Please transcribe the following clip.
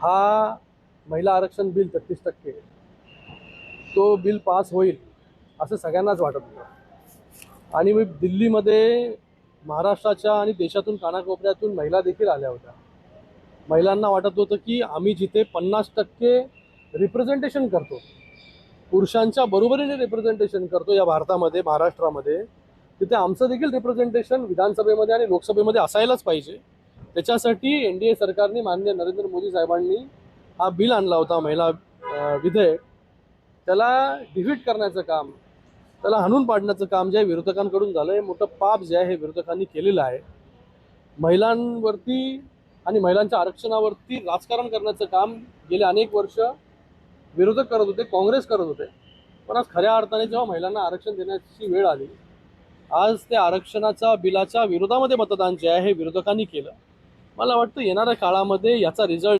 हा महिला आरक्षण बिल 33% तो बिल पास होईल असं सगळ्यांनाच वाटत होतं। आणि मी दिल्लीमध्ये महाराष्ट्राच्या आणि देशातून कानाकोपऱ्यातून महिला देखील आल्या होत्या। महिलांना वाटत होतं की आम्ही जिथे 50% रिप्रेझेंटेशन करतो, पुरुषांच्या बरोबरीने रिप्रेझेंटेशन करतो या भारतामध्ये, महाराष्ट्रामध्ये, तिथे आमचं देखील रिप्रेझेंटेशन विधानसभेमध्ये आणि लोकसभेमध्ये असायलाच पाहिजे। त्याच्यासाठी एनडीए सरकारने, माननीय नरेंद्र मोदी साहेबांनी हा बिल आणला होता, महिला विधेयक। त्याला डिफीट करण्याचं काम, त्याला हाणून पाडण्याचं काम जे विरोधकांकडून झालं, हे मोठं पाप जे आहे हे विरोधकांनी केलेलं आहे। महिलांवरती आणि महिलांच्या आरक्षणावरती राजकारण करण्याचं काम गेले अनेक वर्ष विरोधक करत होते, काँग्रेस करत होते। पण आज खऱ्या अर्थाने जेव्हा महिलांना आरक्षण देण्याची वेळ आली, आज त्या आरक्षणाच्या बिलाच्या विरोधामध्ये मतदान जे आहे हे विरोधकांनी केलं। मला वाटतं येणाऱ्या काळामध्ये याचा रिझल्ट